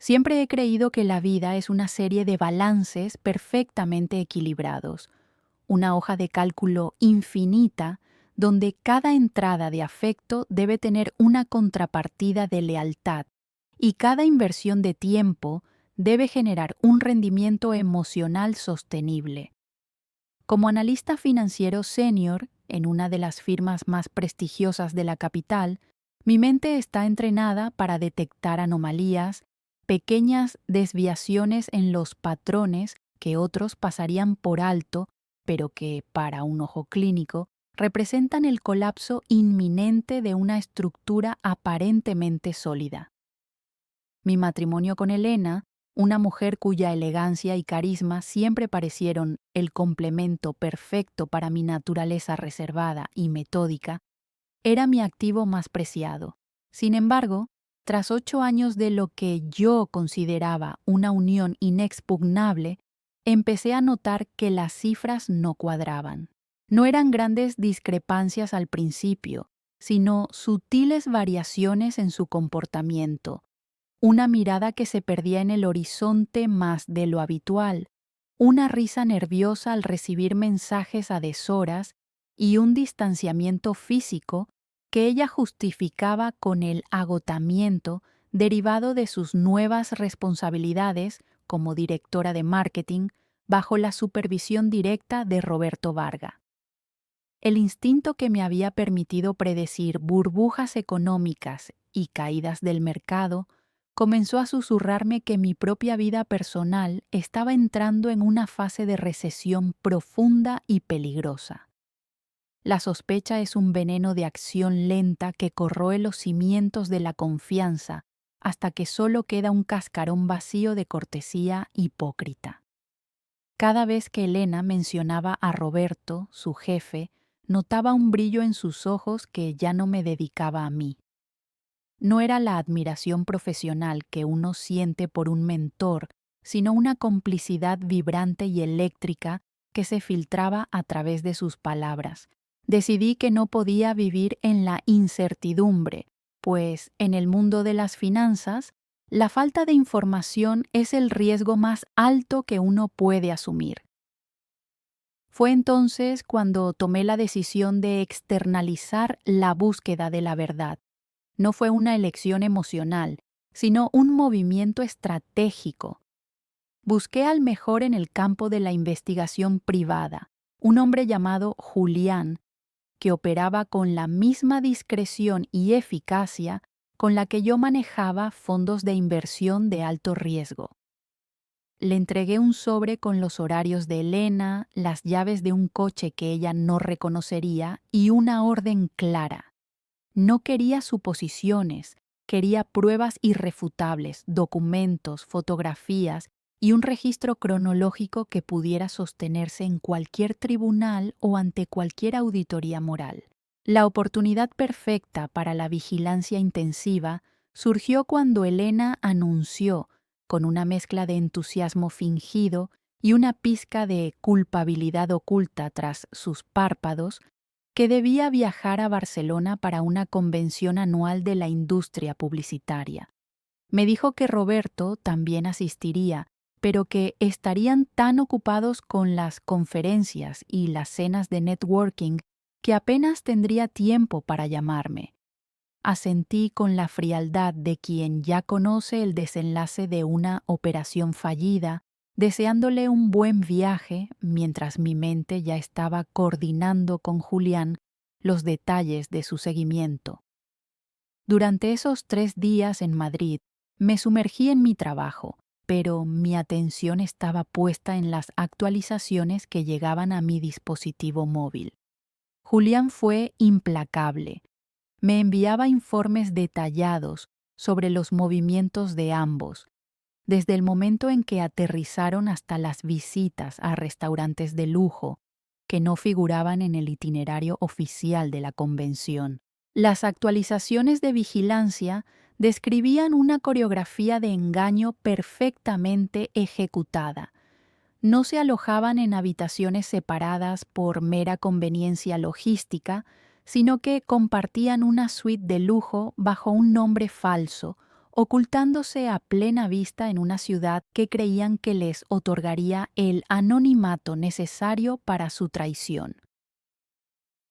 Siempre he creído que la vida es una serie de balances perfectamente equilibrados, una hoja de cálculo infinita donde cada entrada de afecto debe tener una contrapartida de lealtad y cada inversión de tiempo debe generar un rendimiento emocional sostenible. Como analista financiero senior en una de las firmas más prestigiosas de la capital, mi mente está entrenada para detectar anomalías, pequeñas desviaciones en los patrones que otros pasarían por alto, pero que, para un ojo clínico, representan el colapso inminente de una estructura aparentemente sólida. Mi matrimonio con Elena, una mujer cuya elegancia y carisma siempre parecieron el complemento perfecto para mi naturaleza reservada y metódica, era mi activo más preciado. Sin embargo, tras 8 años de lo que yo consideraba una unión inexpugnable, empecé a notar que las cifras no cuadraban. No eran grandes discrepancias al principio, sino sutiles variaciones en su comportamiento, una mirada que se perdía en el horizonte más de lo habitual, una risa nerviosa al recibir mensajes a deshoras y un distanciamiento físico que ella justificaba con el agotamiento derivado de sus nuevas responsabilidades como directora de marketing bajo la supervisión directa de Roberto Varga. El instinto que me había permitido predecir burbujas económicas y caídas del mercado comenzó a susurrarme que mi propia vida personal estaba entrando en una fase de recesión profunda y peligrosa. La sospecha es un veneno de acción lenta que corroe los cimientos de la confianza hasta que solo queda un cascarón vacío de cortesía hipócrita. Cada vez que Elena mencionaba a Roberto, su jefe, notaba un brillo en sus ojos que ya no me dedicaba a mí. No era la admiración profesional que uno siente por un mentor, sino una complicidad vibrante y eléctrica que se filtraba a través de sus palabras. Decidí que no podía vivir en la incertidumbre, pues en el mundo de las finanzas, la falta de información es el riesgo más alto que uno puede asumir. Fue entonces cuando tomé la decisión de externalizar la búsqueda de la verdad. No fue una elección emocional, sino un movimiento estratégico. Busqué al mejor en el campo de la investigación privada, un hombre llamado Julián, que operaba con la misma discreción y eficacia con la que yo manejaba fondos de inversión de alto riesgo. Le entregué un sobre con los horarios de Elena, las llaves de un coche que ella no reconocería y una orden clara. No quería suposiciones, quería pruebas irrefutables, documentos, fotografías y un registro cronológico que pudiera sostenerse en cualquier tribunal o ante cualquier auditoría moral. La oportunidad perfecta para la vigilancia intensiva surgió cuando Elena anunció, con una mezcla de entusiasmo fingido y una pizca de culpabilidad oculta tras sus párpados, que debía viajar a Barcelona para una convención anual de la industria publicitaria. Me dijo que Roberto también asistiría, pero que estarían tan ocupados con las conferencias y las cenas de networking que apenas tendría tiempo para llamarme. Asentí con la frialdad de quien ya conoce el desenlace de una operación fallida, deseándole un buen viaje mientras mi mente ya estaba coordinando con Julián los detalles de su seguimiento. Durante esos 3 días en Madrid me sumergí en mi trabajo, pero mi atención estaba puesta en las actualizaciones que llegaban a mi dispositivo móvil. Julián fue implacable. Me enviaba informes detallados sobre los movimientos de ambos, desde el momento en que aterrizaron hasta las visitas a restaurantes de lujo, que no figuraban en el itinerario oficial de la convención. Las actualizaciones de vigilancia describían una coreografía de engaño perfectamente ejecutada. No se alojaban en habitaciones separadas por mera conveniencia logística, sino que compartían una suite de lujo bajo un nombre falso ocultándose a plena vista en una ciudad que creían que les otorgaría el anonimato necesario para su traición.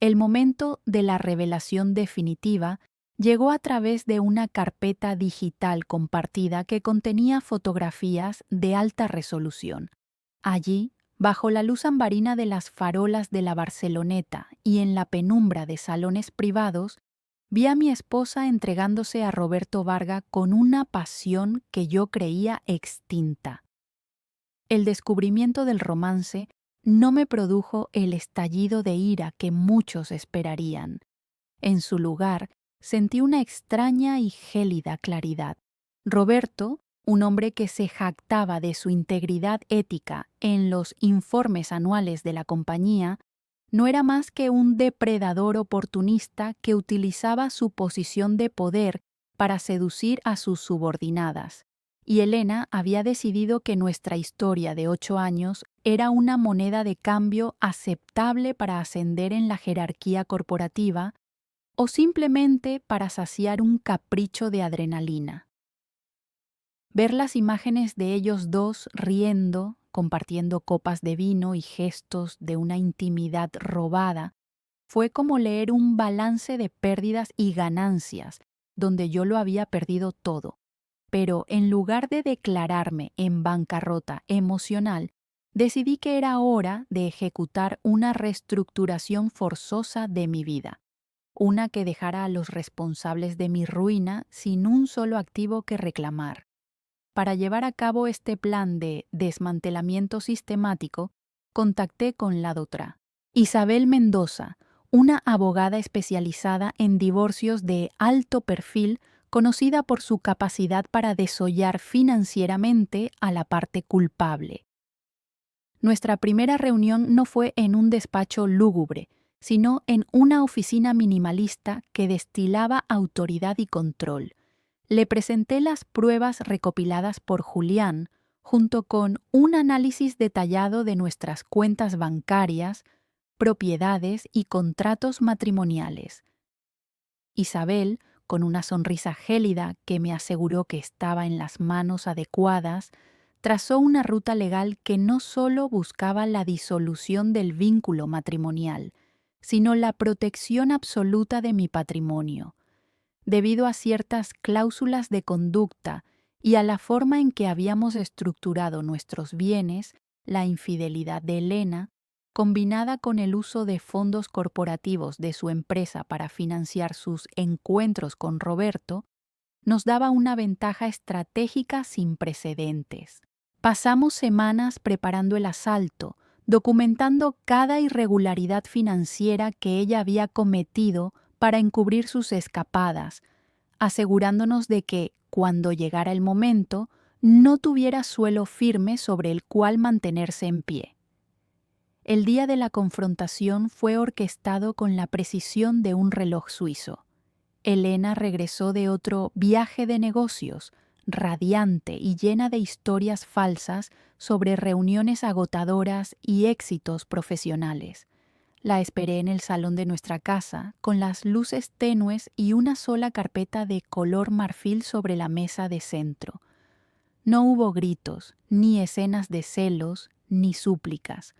El momento de la revelación definitiva llegó a través de una carpeta digital compartida que contenía fotografías de alta resolución. Allí, bajo la luz ambarina de las farolas de la Barceloneta y en la penumbra de salones privados, vi a mi esposa entregándose a Roberto Varga con una pasión que yo creía extinta. El descubrimiento del romance no me produjo el estallido de ira que muchos esperarían. En su lugar, sentí una extraña y gélida claridad. Roberto, un hombre que se jactaba de su integridad ética en los informes anuales de la compañía, no era más que un depredador oportunista que utilizaba su posición de poder para seducir a sus subordinadas. Y Elena había decidido que nuestra historia de 8 años era una moneda de cambio aceptable para ascender en la jerarquía corporativa o simplemente para saciar un capricho de adrenalina. Ver las imágenes de ellos dos riendo, compartiendo copas de vino y gestos de una intimidad robada, fue como leer un balance de pérdidas y ganancias, donde yo lo había perdido todo. Pero en lugar de declararme en bancarrota emocional, decidí que era hora de ejecutar una reestructuración forzosa de mi vida, una que dejara a los responsables de mi ruina sin un solo activo que reclamar. Para llevar a cabo este plan de desmantelamiento sistemático, contacté con la doctora Isabel Mendoza, una abogada especializada en divorcios de alto perfil, conocida por su capacidad para desollar financieramente a la parte culpable. Nuestra primera reunión no fue en un despacho lúgubre, sino en una oficina minimalista que destilaba autoridad y control. Le presenté las pruebas recopiladas por Julián, junto con un análisis detallado de nuestras cuentas bancarias, propiedades y contratos matrimoniales. Isabel, con una sonrisa gélida que me aseguró que estaba en las manos adecuadas, trazó una ruta legal que no solo buscaba la disolución del vínculo matrimonial, sino la protección absoluta de mi patrimonio. Debido a ciertas cláusulas de conducta y a la forma en que habíamos estructurado nuestros bienes, la infidelidad de Elena, combinada con el uso de fondos corporativos de su empresa para financiar sus encuentros con Roberto, nos daba una ventaja estratégica sin precedentes. Pasamos semanas preparando el asalto, documentando cada irregularidad financiera que ella había cometido para encubrir sus escapadas, asegurándonos de que, cuando llegara el momento, no tuviera suelo firme sobre el cual mantenerse en pie. El día de la confrontación fue orquestado con la precisión de un reloj suizo. Elena regresó de otro viaje de negocios, radiante y llena de historias falsas sobre reuniones agotadoras y éxitos profesionales. La esperé en el salón de nuestra casa, con las luces tenues y una sola carpeta de color marfil sobre la mesa de centro. No hubo gritos, ni escenas de celos, ni súplicas.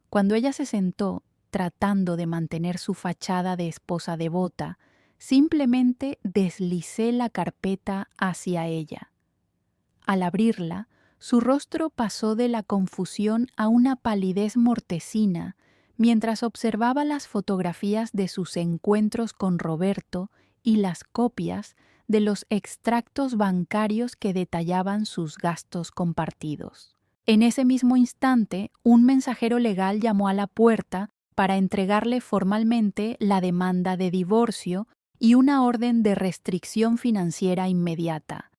Cuando ella se sentó, tratando de mantener su fachada de esposa devota, simplemente deslicé la carpeta hacia ella. Al abrirla, su rostro pasó de la confusión a una palidez mortecina mientras observaba las fotografías de sus encuentros con Roberto y las copias de los extractos bancarios que detallaban sus gastos compartidos. En ese mismo instante, un mensajero legal llamó a la puerta para entregarle formalmente la demanda de divorcio y una orden de restricción financiera inmediata.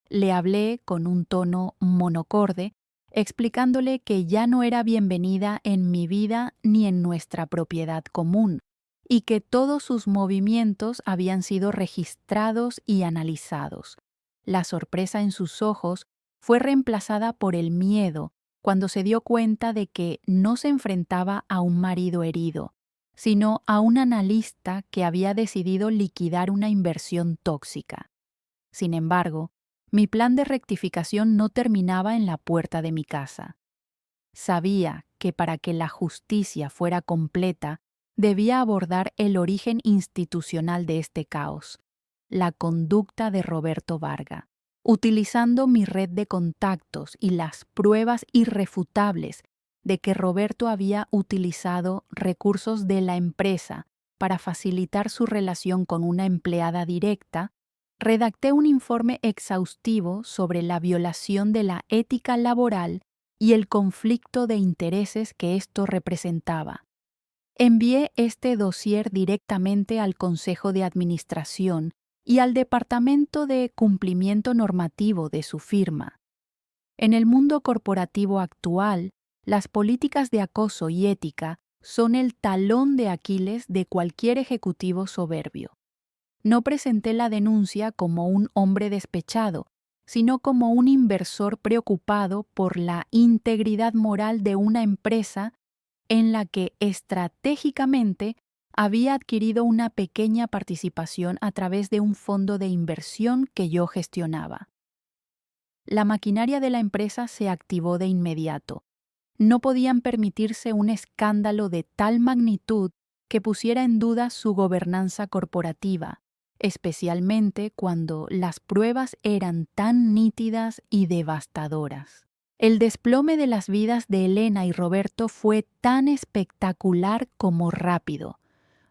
Le hablé con un tono monocorde, explicándole que ya no era bienvenida en mi vida ni en nuestra propiedad común, y que todos sus movimientos habían sido registrados y analizados. La sorpresa en sus ojos fue reemplazada por el miedo cuando se dio cuenta de que no se enfrentaba a un marido herido, sino a un analista que había decidido liquidar una inversión tóxica. Sin embargo, mi plan de rectificación no terminaba en la puerta de mi casa. Sabía que para que la justicia fuera completa, debía abordar el origen institucional de este caos, la conducta de Roberto Varga, utilizando mi red de contactos y las pruebas irrefutables de que Roberto había utilizado recursos de la empresa para facilitar su relación con una empleada directa. Redacté un informe exhaustivo sobre la violación de la ética laboral y el conflicto de intereses que esto representaba. Envié este dossier directamente al Consejo de Administración y al Departamento de Cumplimiento Normativo de su firma. En el mundo corporativo actual, las políticas de acoso y ética son el talón de Aquiles de cualquier ejecutivo soberbio. No presenté la denuncia como un hombre despechado, sino como un inversor preocupado por la integridad moral de una empresa en la que estratégicamente había adquirido una pequeña participación a través de un fondo de inversión que yo gestionaba. La maquinaria de la empresa se activó de inmediato. No podían permitirse un escándalo de tal magnitud que pusiera en duda su gobernanza corporativa, especialmente cuando las pruebas eran tan nítidas y devastadoras. El desplome de las vidas de Elena y Roberto fue tan espectacular como rápido.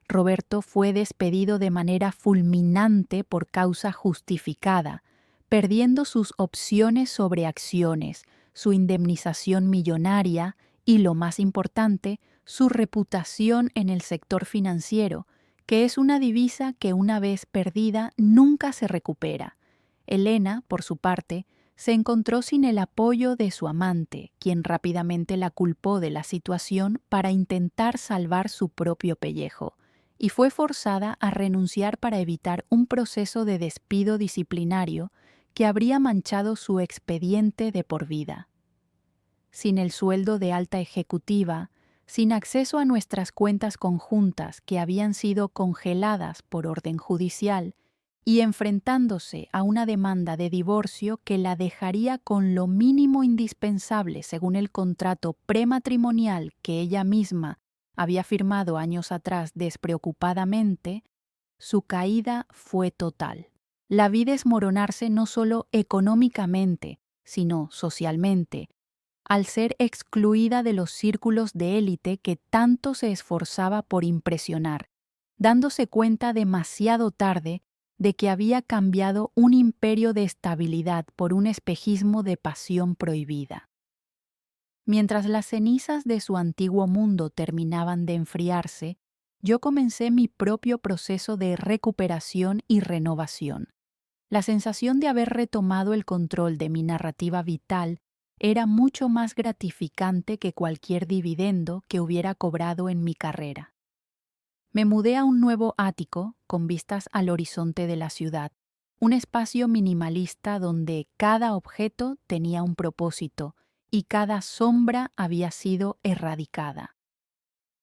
Roberto fue despedido de manera fulminante por causa justificada, perdiendo sus opciones sobre acciones, su indemnización millonaria y, lo más importante, su reputación en el sector financiero, que es una divisa que una vez perdida nunca se recupera. Elena, por su parte, se encontró sin el apoyo de su amante, quien rápidamente la culpó de la situación para intentar salvar su propio pellejo, y fue forzada a renunciar para evitar un proceso de despido disciplinario que habría manchado su expediente de por vida. Sin el sueldo de alta ejecutiva, sin acceso a nuestras cuentas conjuntas que habían sido congeladas por orden judicial, y enfrentándose a una demanda de divorcio que la dejaría con lo mínimo indispensable según el contrato prematrimonial que ella misma había firmado años atrás despreocupadamente, su caída fue total. La vi desmoronarse no solo económicamente, sino socialmente, al ser excluida de los círculos de élite que tanto se esforzaba por impresionar, dándose cuenta demasiado tarde de que había cambiado un imperio de estabilidad por un espejismo de pasión prohibida. Mientras las cenizas de su antiguo mundo terminaban de enfriarse, yo comencé mi propio proceso de recuperación y renovación. La sensación de haber retomado el control de mi narrativa vital era mucho más gratificante que cualquier dividendo que hubiera cobrado en mi carrera. Me mudé a un nuevo ático con vistas al horizonte de la ciudad, un espacio minimalista donde cada objeto tenía un propósito y cada sombra había sido erradicada.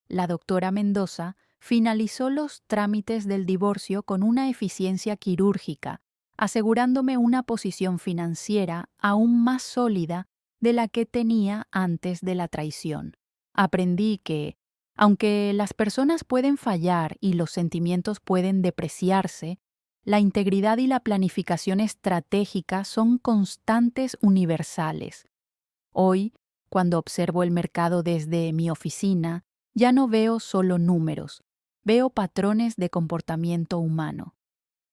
La doctora Mendoza finalizó los trámites del divorcio con una eficiencia quirúrgica, asegurándome una posición financiera aún más sólida de la que tenía antes de la traición. Aprendí que, aunque las personas pueden fallar y los sentimientos pueden depreciarse, la integridad y la planificación estratégica son constantes universales. Hoy, cuando observo el mercado desde mi oficina, ya no veo solo números, veo patrones de comportamiento humano.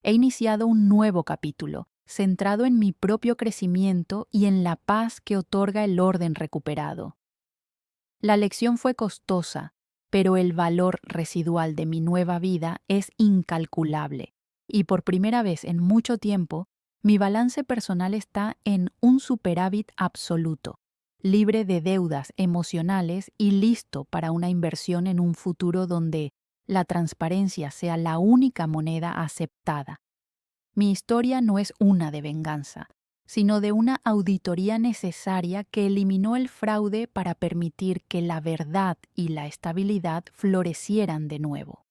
He iniciado un nuevo capítulo, centrado en mi propio crecimiento y en la paz que otorga el orden recuperado. La lección fue costosa, pero el valor residual de mi nueva vida es incalculable, y por primera vez en mucho tiempo, mi balance personal está en un superávit absoluto, libre de deudas emocionales y listo para una inversión en un futuro donde la transparencia sea la única moneda aceptada. Mi historia no es una de venganza, sino de una auditoría necesaria que eliminó el fraude para permitir que la verdad y la estabilidad florecieran de nuevo.